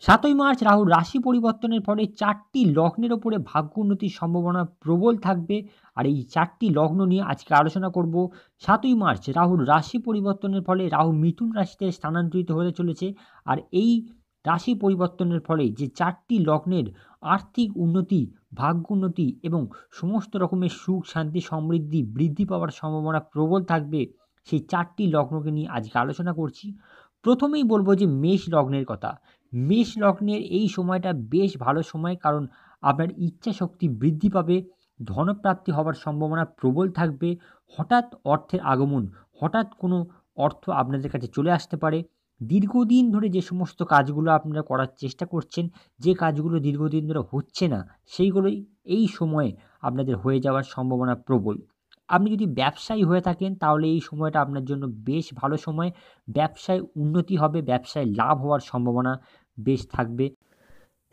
৭ই মার্চ রাহুর রাশি পরিবর্তনের ফলে ৪টি লগ্নের ওপরে ভাগ্য উন্নতির সম্ভাবনা প্রবল থাকবে। আর এই ৪টি লগ্ন নিয়ে আজকে আলোচনা করব। ৭ই মার্চ রাহুর রাশি পরিবর্তনের ফলে রাহু মিথুন রাশিতে স্থানান্তরিত হতে চলেছে। আর এই রাশি পরিবর্তনের ফলে যে ৪টি লগ্নের আর্থিক উন্নতি, ভাগ্য উন্নতি এবং সমস্ত রকমের সুখ, শান্তি, সমৃদ্ধি বৃদ্ধি পাওয়ার সম্ভাবনা প্রবল থাকবে, সেই ৪টি লগ্নকে নিয়ে আজকে আলোচনা করছি। প্রথমেই বলব যে মেষ লগ্নের কথা। মেষ লগ্নের এই সময়টা বেশ ভালো সময়, কারণ আপনার ইচ্ছাশক্তি বৃদ্ধি পাবে, ধনপ্রাপ্তি হওয়ার সম্ভাবনা প্রবল থাকবে, হঠাৎ অর্থের আগমন, হঠাৎ কোনো অর্থ আপনাদের কাছে চলে আসতে পারে। দীর্ঘদিন ধরে যে সমস্ত কাজগুলো আপনারা করার চেষ্টা করছেন, যে কাজগুলো দীর্ঘদিন ধরে হচ্ছে না, সেইগুলোই এই সময়ে আপনাদের হয়ে যাওয়ার সম্ভাবনা প্রবল। আপনি যদি ব্যবসায়ী হয়ে থাকেন তাহলে এই সময়টা আপনার জন্য বেশ ভালো সময়। ব্যবসায় উন্নতি হবে, ব্যবসায় লাভ হওয়ার সম্ভাবনা বেশ থাকবে।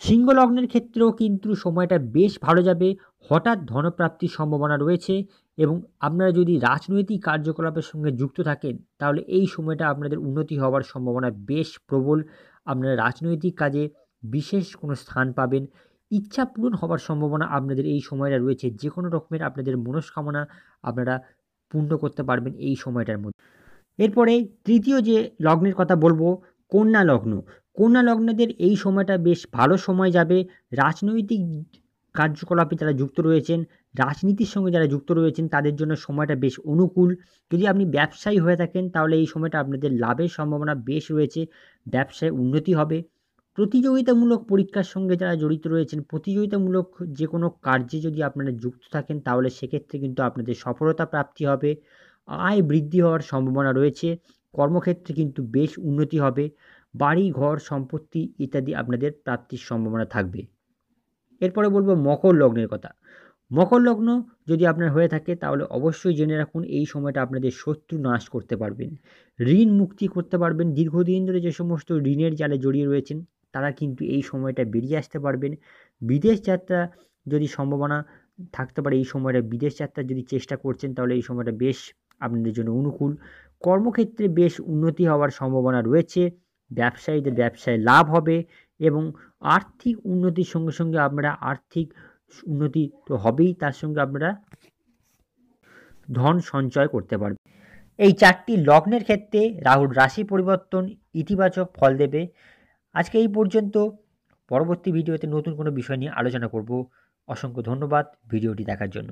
সিংহ লগ্নের ক্ষেত্রেও কিন্তু সময়টা বেশ ভালো যাবে। হঠাৎ ধনপ্রাপ্তির সম্ভাবনা রয়েছে এবং আপনারা যদি রাজনৈতিক কার্যকলাপের সঙ্গে যুক্ত থাকেন তাহলে এই সময়টা আপনাদের উন্নতি হওয়ার সম্ভাবনা বেশ প্রবল। আপনারা রাজনৈতিক কাজে বিশেষ কোনো স্থান পাবেন। ইচ্ছা পূরণ হওয়ার সম্ভাবনা আপনাদের এই সময়টা রয়েছে। যে কোনো রকমের আপনাদের মনস্কামনা আপনারা পূর্ণ করতে পারবেন এই সময়টার মধ্যে। এরপরে তৃতীয় যে লগ্নের কথা বলবো, কন্যা লগ্ন। কন্যা লগ্নদের এই সময়টা বেশ ভালো সময় যাবে। রাজনৈতিক কার্যকলাপে যারা যুক্ত রয়েছেন, রাজনীতির সঙ্গে যারা যুক্ত রয়েছেন তাদের জন্য সময়টা বেশ অনুকূল। যদি আপনি ব্যবসায়ী হয়ে থাকেন তাহলে এই সময়টা আপনাদের লাভের সম্ভাবনা বেশ রয়েছে, ব্যবসায় উন্নতি হবে। প্রতিযোগিতামূলক পরীক্ষার সঙ্গে যারা জড়িত রয়েছেন, প্রতিযোগিতামূলক যে কোনো কার্যে যদি আপনারা যুক্ত থাকেন তাহলে সেক্ষেত্রে কিন্তু আপনাদের সফলতা প্রাপ্তি হবে, আয় বৃদ্ধি হওয়ার সম্ভাবনা রয়েছে, কর্মক্ষেত্রে কিন্তু বেশ উন্নতি হবে, বাড়ি, ঘর, সম্পত্তি ইত্যাদি আপনাদের প্রাপ্তির সম্ভাবনা থাকবে। এরপরে বলবো মকর লগ্নের কথা। মকর লগ্ন যদি আপনার হয়ে থাকে তাহলে অবশ্যই জেনে রাখুন এই সময়টা আপনাদের শত্রু নাশ করতে পারবেন, ঋণ মুক্তি করতে পারবেন। দীর্ঘদিন ধরে যে সমস্ত ঋণের জালে জড়িয়ে রয়েছেন তারা কিন্তু এই সময়টা বেরিয়ে আসতে পারবেন। বিদেশ যাত্রা যদি সম্ভাবনা থাকতে পারে, এই সময়টা বিদেশ যাত্রার যদি চেষ্টা করছেন তাহলে এই সময়টা বেশ আপনাদের জন্য অনুকূল। কর্মক্ষেত্রে বেশ উন্নতি হওয়ার সম্ভাবনা রয়েছে, ব্যবসায়ীদের ব্যবসায় লাভ হবে এবং আর্থিক উন্নতির সঙ্গে সঙ্গে আপনারা আর্থিক উন্নতি তো হবেই, তার সঙ্গে আপনারা ধন সঞ্চয় করতে পারবেন। এই ৪টি লগ্নের ক্ষেত্রে রাহুর রাশি পরিবর্তন ইতিবাচক ফল দেবে। আজকে এই পর্যন্ত। পরবর্তী ভিডিওতে নতুন কোনো বিষয় নিয়ে আলোচনা করব। অসংখ্য ধন্যবাদ ভিডিওটি দেখার জন্য।